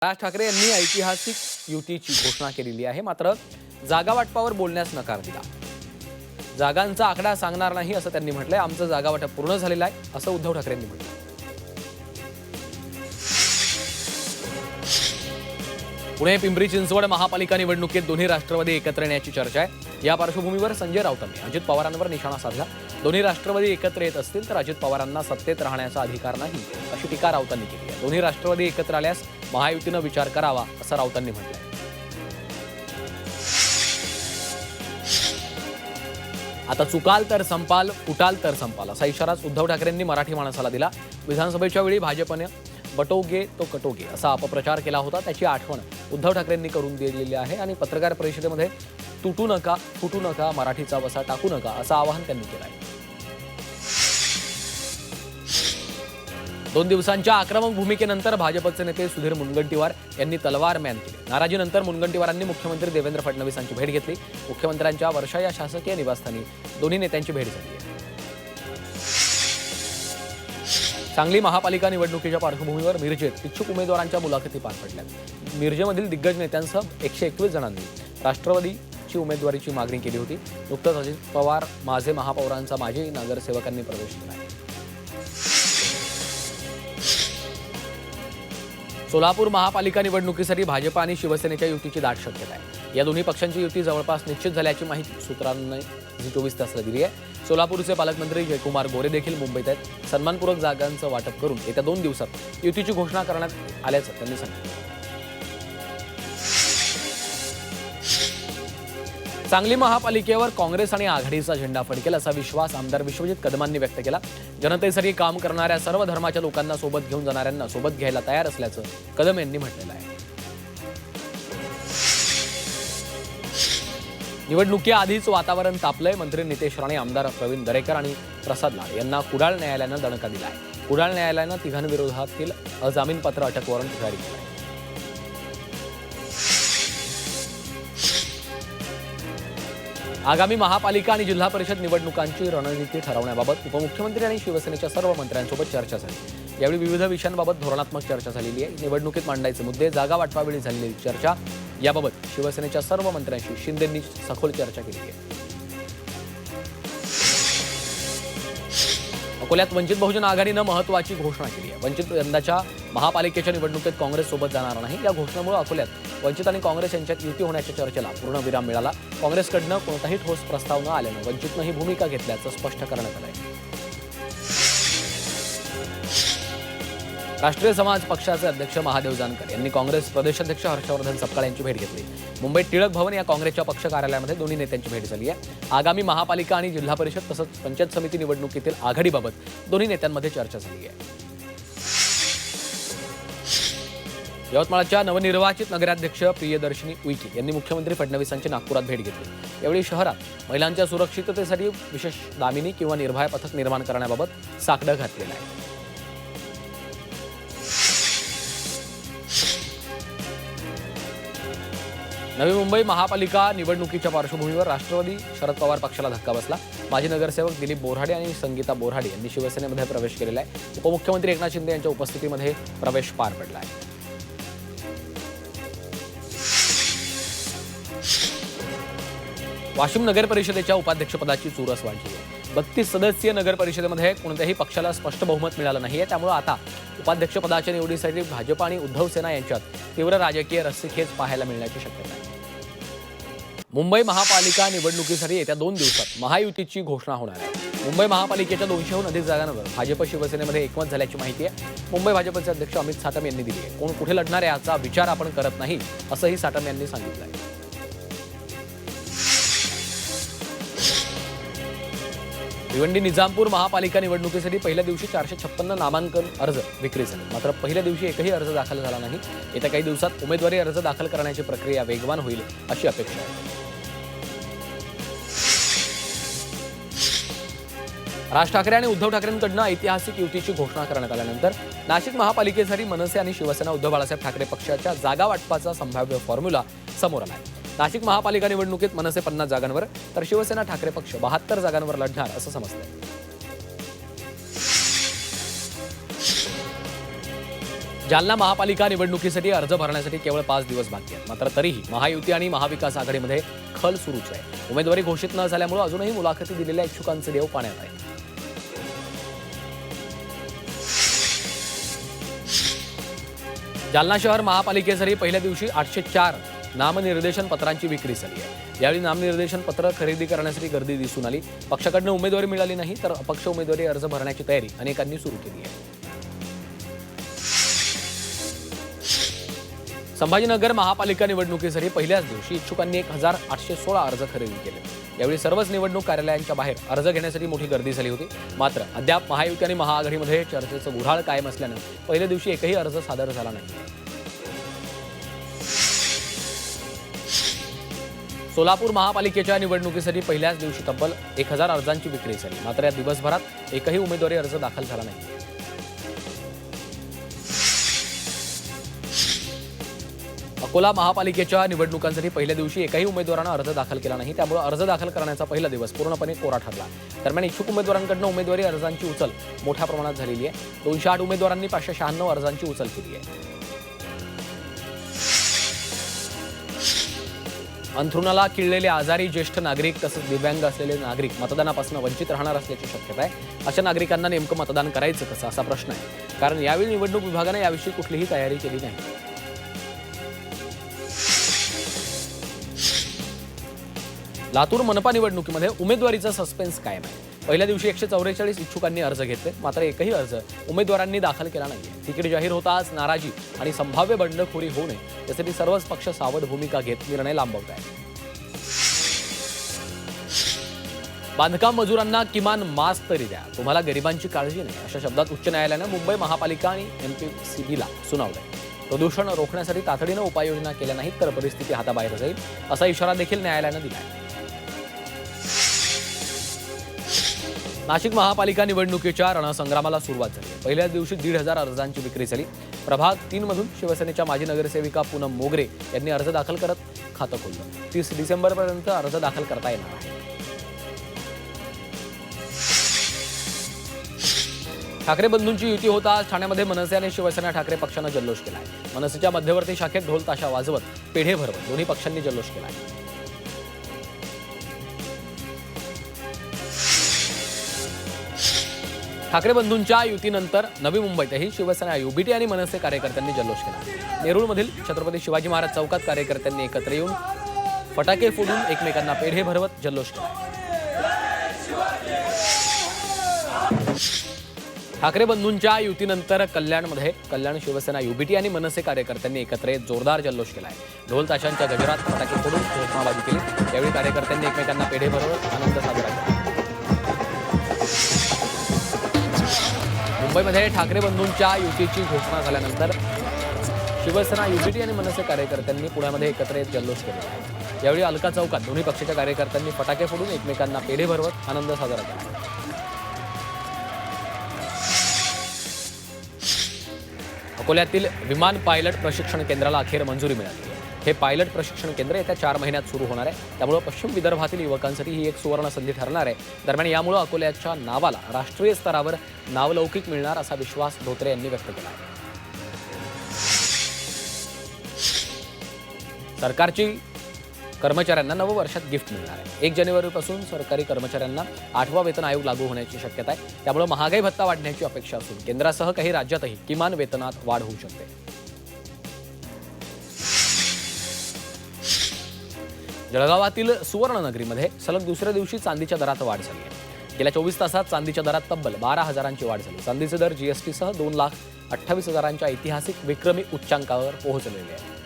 राज ठाकरे यांनी ऐतिहासिक युतीची घोषणा केलेली आहे, मात्र जागा वाटपावर बोलण्यास नकार दिला। जागांचा आकडा सांगणार नाही असं त्यांनी म्हटलंय। आमचं जागा वाटप पूर्ण झालेलं आहे असं उद्धव ठाकरेंनी म्हटलं। पुणे पिंपरी चिंचवड महापालिका निवडणुकीत दोन्ही राष्ट्रवादी एकत्र येण्याची चर्चा आहे। या पार्श्वभूमीवर संजय राऊतांनी अजित पवारांवर निशाणा साधला। दोन्ही राष्ट्रवादी एकत्र येत असतील तर अजित पवारांना सत्तेत राहण्याचा अधिकार नाही अशी टीका राऊतांनी केली आहे। दोन्ही राष्ट्रवादी एकत्र आल्यास महायुतीनं विचार करावा असं राऊतांनी म्हटलंय। आता चुकाल तर संपाल, फुटाल तर संपाल असा इशाराच उद्धव ठाकरेंनी मराठी माणसाला दिला। विधानसभेच्या वेळी भाजपने बटोगे तो कटोगे असा अपप्रचार केला होता, त्याची आठवण उद्धव ठाकरेंनी करून दिलेली आहे आणि पत्रकार परिषदेमध्ये तुटू नका, फुटू नका, मराठीचा वसा टाकू नका असं आवाहन त्यांनी केलं आहे। 2 दिवसांच्या आक्रमक भूमिकेनंतर भाजपचे नेते सुधीर मुनगंटीवार यांनी तलवार मॅन केले। नाराजीनंतर मुनगंटीवारांनी मुख्यमंत्री देवेंद्र फडणवीसांची भेट घेतली। मुख्यमंत्र्यांच्या वर्षा या शासकीय निवासस्थानी दोन्ही नेत्यांची भेट झाली आहे। सांगली महापालिका निवडणुकीच्या पार्श्वभूमीवर मिरजेत इच्छुक उमेदवारांच्या मुलाखती पार पडल्या। मिरजेमधील दिग्गज नेत्यांसह 121 जणांनी राष्ट्रवादीची उमेदवारीची मागणी केली होती। नुकतंच अजित पवार, माझे महापौरांचा माजी नगरसेवकांनी प्रवेश केला आहे। सोलापूर महापालिका निवडणुकीसाठी भाजप आणि शिवसेनेच्या युतीची दाट शक्यता आहे। या दोन्ही पक्षांची युती जवळपास निश्चित झाल्याची माहिती सूत्रांनी 24 तासाला दिली आहे। सोलापूरचे पालकमंत्री जयकुमार गोरे देखील मुंबईत आहेत। सन्मानपूर्वक जागांचं वाटप करून येत्या 2 दिवसात युतीची घोषणा करण्यात आल्याचं त्यांनी सांगितलं। सांगली महापालिकेवर काँग्रेस आणि आघाडीचा झेंडा फडकेल असा विश्वास आमदार विश्वजित कदमांनी व्यक्त केला। जनतेसाठी काम करणाऱ्या सर्व धर्माच्या लोकांना सोबत घेऊन जाणाऱ्यांना सोबत घ्यायला तयार असल्याचं कदम यांनी म्हटलेलं आहे। निवडणुकीआधीच वातावरण तापलंय। मंत्री नितेश राणे, आमदार प्रवीण दरेकर आणि प्रसाद लाड यांना कुडाळ न्यायालयानं दणका दिला आहे। कुडाळ न्यायालयानं तिघांविरोधातील अजामीनपात्र अटक वॉरंट जारी केलं आहे। आगामी महापालिका आणि जिल्हा परिषद निवडणुकांची रणनीती ठरवण्याबाबत उपमुख्यमंत्री आणि शिवसेनेच्या सर्व मंत्र्यांसोबत चर्चा झाली। यावेळी विविध विषयांबाबत धोरणात्मक चर्चा झालेली आहे। निवडणुकीत मांडायचे मुद्दे, जागा वाटपावेळी झालेली चर्चा याबाबत शिवसेनेच्या सर्व मंत्र्यांशी शिंदेंनी सखोल चर्चा केली आहे। अकोल्यात वंचित बहुजन आघाडीनं महत्त्वाची घोषणा केली आहे। वंचित यंदाच्या महापालिकेच्या निवडणुकीत काँग्रेससोबत जाणार नाही। या घोषणेमुळे अकोल्यात वंचित आणि काँग्रेस यांच्यात युती होण्याच्या चर्चेला पूर्णविराम मिळाला। काँग्रेसकडनं कोणताही ठोस प्रस्ताव न आल्यानं वंचितनं ही भूमिका घेतल्याचं स्पष्ट करण्यात आलं आहे। राष्ट्रीय समाज पक्षाचे अध्यक्ष महादेव जानकर यांनी काँग्रेस प्रदेशाध्यक्ष हर्षवर्धन सपकाळ यांची भेट घेतली। मुंबईत टिळक भवन या काँग्रेसच्या पक्ष कार्यालयामध्ये दोन्ही नेत्यांची भेट झाली आहे। आगामी महापालिका आणि जिल्हा परिषद तसंच पंचायत समिती निवडणुकीतील आघाडीबाबत दोन्ही नेत्यांमध्ये चर्चा झाली आहे। यवतमाळच्या नवनिर्वाचित नगराध्यक्ष प्रियदर्शनी उईके यांनी मुख्यमंत्री फडणवीसांची नागपुरात भेट घेतली। यावेळी शहरात महिलांच्या सुरक्षिततेसाठी विशेष दामिनी किंवा निर्भया पथक निर्माण करण्याबाबत साकडं घातलेलं आहे। नवी मुंबई महापालिका निवडणुकीच्या पार्श्वभूमीवर राष्ट्रवादी शरद पवार पक्षाला धक्का बसला। माजी नगरसेवक दिलीप बोराडे आणि संगीता बोराडे यांनी शिवसेनेमध्ये प्रवेश केलेला आहे। उपमुख्यमंत्री एकनाथ शिंदे यांच्या उपस्थितीमध्ये प्रवेश पार पडला आहे। वाशिम नगर परिषदेच्या उपाध्यक्षपदाची चुरस वाढली आहे। 32 सदस्यीय नगर परिषदेमध्ये कोणत्याही पक्षाला स्पष्ट बहुमत मिळालं नाहीये। त्यामुळे आता उपाध्यक्षपदाच्या निवडीसाठी भाजप आणि उद्धव सेना यांच्यात तीव्र राजकीय रस्सीखेच पाहायला मिळण्याची शक्यता आहे। मुंबई महापालिका निवडणुकीसाठी येत्या 2 दिवसात महायुतीची घोषणा होणार आहे। मुंबई महापालिकेच्या 200हून अधिक जागांवर भाजप शिवसेनेमध्ये एकमत झाल्याची माहिती आहे। मुंबई भाजपचे अध्यक्ष अमित साटम यांनी दिली आहे। कोण कुठे लढणार आहे याचा विचार आपण करत नाही असंही साटम यांनी सांगितलं आहे। भिवंडी निजामपूर महापालिका निवडणुकीसाठी पहिल्या दिवशी 456 नामांकन अर्ज विक्री झाले। मात्र पहिल्या दिवशी एकही अर्ज दाखल झाला नाही। येत्या काही दिवसात उमेदवारी अर्ज दाखल करण्याची प्रक्रिया वेगवान होईल अशी अपेक्षा आहे। राज ठाकरे आणि उद्धव ठाकरेंकडून ऐतिहासिक युतीची घोषणा करण्यात आल्यानंतर नाशिक महापालिकेसाठी मनसे आणि शिवसेना उद्धव बाळासाहेब ठाकरे पक्षाच्या जागा वाटपाचा संभाव्य फॉर्म्युला समोर आला आहे। नाशिक महापालिका निवडणुकीत मनसे 50 जागांवर तर शिवसेना ठाकरे पक्ष 72 जागांवर लढणार असं समजतंय। जालना महापालिका निवडणुकीसाठी अर्ज भरण्यासाठी केवळ 5 दिवस बाकी आहेत. मात्र तरीही महायुती आणि महाविकास आघाडीमध्ये खल सुरूच आहे. उमेदवारी घोषित न झाल्यामुळे अजूनही मुलाखती दिलेल्या इच्छुकांचे देव पाण्यात आहे. जालना शहर महापालिकेसाठी पहिल्या दिवशी 804 नामनिर्देशन पत्रांची विक्री झाली आहे. यावेळी नामनिर्देशन पत्र खरेदी करण्यासाठी गर्दी दिसून आली. पक्षाकडून उमेदवारी मिळाली नाही तर अपक्ष उमेदवारी अर्ज भरण्याची तयारी अनेकांनी सुरू केली आहे. संभाजीनगर महापालिका निवडणुकीसाठी पहिल्याच दिवशी इच्छुकांनी 1816 अर्ज खरेदी केले. यावेळी सर्वच निवडणूक कार्यालयांच्या बाहेर अर्ज घेण्यासाठी मोठी गर्दी झाली होती. मात्र अद्याप महायुती आणि महाआघाडीमध्ये चर्चेचं गुऱ्हाळ कायम असल्यानं पहिल्या दिवशी एकही अर्ज सादर झाला नाही. सोलापूर महापालिकेच्या निवडणुकीसाठी पहिल्याच दिवशी तब्बल 1000 अर्जांची विक्री झाली. मात्र या दिवसभरात एकही उमेदवारी अर्ज दाखल झाला नाही. अकोला महापालिकेच्या निवडणुकांसाठी पहिल्या दिवशी एकही उमेदवारानं अर्ज दाखल केला नाही. त्यामुळे अर्ज दाखल करण्याचा पहिला दिवस पूर्णपणे कोरा ठरला. दरम्यान इच्छुक उमेदवारांकडून उमेदवारी अर्जांची उचल मोठ्या प्रमाणात झालेली आहे. 208 उमेदवारांनी 596 अर्जांची उचल केली आहे. अंथरुणाला किळलेले आजारी ज्येष्ठ नागरिक तसंच दिव्यांग असलेले नागरिक मतदानापासून वंचित राहणार असल्याची शक्यता आहे. अशा नागरिकांना नेमकं मतदान करायचं कसं असा प्रश्न आहे. कारण यावेळी निवडणूक विभागाने याविषयी कुठलीही तयारी केली नाही. लातूर मनपा निवडणुकीमध्ये उमेदवारीचा सस्पेन्स कायम आहे. पहिल्या दिवशी 144 इच्छुकांनी अर्ज घेतले. मात्र एकही अर्ज उमेदवारांनी दाखल केला नाही. तिकीट जाहीर होताच नाराजी आणि संभाव्य बंडखोरी होऊ नये यासाठी सर्वच पक्ष सावध भूमिका घेत निर्णय लांबवत आहेत. बांधकाम मजुरांना किमान मास्क तरी द्या, तुम्हाला गरिबांची काळजी नाही, अशा शब्दात उच्च न्यायालयानं मुंबई महापालिका आणि MPCBला सुनावलंय. प्रदूषण रोखण्यासाठी तातडीनं उपाययोजना केल्या नाहीत तर परिस्थिती हाताबाहेर जाईल असा इशारा देखील न्यायालयानं दिलाय. नाशिक महापालिका निवडणुकीच्या रणसंग्रामाला सुरुवात झाली. पहिल्याच दिवशी 1,500 अर्जांची विक्री झाली. प्रभाग 3 मधून शिवसेनेच्या माजी नगरसेविका पूनम मोगरे यांनी अर्ज दाखल करत खातं खोललं. 30 डिसेंबरपर्यंत अर्ज दाखल करता येणार आहे. ठाकरे बंधूंची युती होताच ठाण्यामध्ये मनसे आणि शिवसेना ठाकरे पक्षानं जल्लोष केलाय. मनसेच्या मध्यवर्ती शाखेत ढोल ताशा वाजवत पेढे भरवत दोन्ही पक्षांनी जल्लोष केलाय. ठाकरे बंधूंच्या युतीनंतर नवी मुंबईतही शिवसेना UBT आणि मनसे कार्यकर्त्यांनी जल्लोष केला. नेरूळमधील छत्रपती शिवाजी महाराज चौकात कार्यकर्त्यांनी एकत्र येऊन फटाके फोडून एकमेकांना पेढे भरवत जल्लोष केला. ठाकरे बंधूंच्या युतीनंतर कल्याण शिवसेना UBT आणि मनसे कार्यकर्त्यांनी एकत्र येत जोरदार जल्लोष केलाय. ढोल ताशांच्या गजरात फटाके फोडून घोषणाबाजी केली. यावेळी कार्यकर्त्यांनी एकमेकांना पेढे भरवत आनंद साजरा केला. मुंबईमध्ये ठाकरे बंधूंच्या युतीची घोषणा झाल्यानंतर शिवसेना UBT आणि मनसे कार्यकर्त्यांनी पुण्यामध्ये एकत्र येत जल्लोष केला. यावेळी अलका चौकात दोन्ही पक्षाच्या कार्यकर्त्यांनी फटाके फोडून एकमेकांना पेढे भरवत आनंद साजरा केला. अकोल्यातील विमान पायलट प्रशिक्षण केंद्राला अखेर मंजुरी मिळाली. हे पायलट प्रशिक्षण केंद्र येत्या 4 महिन्यात सुरू होणार आहे. त्यामुळे पश्चिम विदर्भातील युवकांसाठी ही एक सुवर्ण संधी ठरणार आहे. दरम्यान यामुळे अकोल्याच्या नावाला राष्ट्रीय स्तरावर नावलौकिक मिळणार असा विश्वास धोत्रे यांनी व्यक्त केला आहे. सरकारची कर्मचाऱ्यांना नववर्षात गिफ्ट मिळणार आहे. 1 जानेवारीपासून सरकारी कर्मचाऱ्यांना 8वा वेतन आयोग लागू होण्याची शक्यता आहे. त्यामुळे महागाई भत्ता वाढण्याची अपेक्षा असून केंद्रासह काही राज्यातही किमान वेतनात वाढ होऊ शकते. जळगावातील सुवर्णनगरीमध्ये सलग दुसऱ्या दिवशी चांदीच्या दरात वाढ झाली आहे. गेल्या 24 तासात चांदीच्या दरात तब्बल 12,000ची वाढ झाली. चांदीचे दर GSTसह 2,28,000च्या ऐतिहासिक विक्रमी उच्चांकावर पोहोचलेले आहे.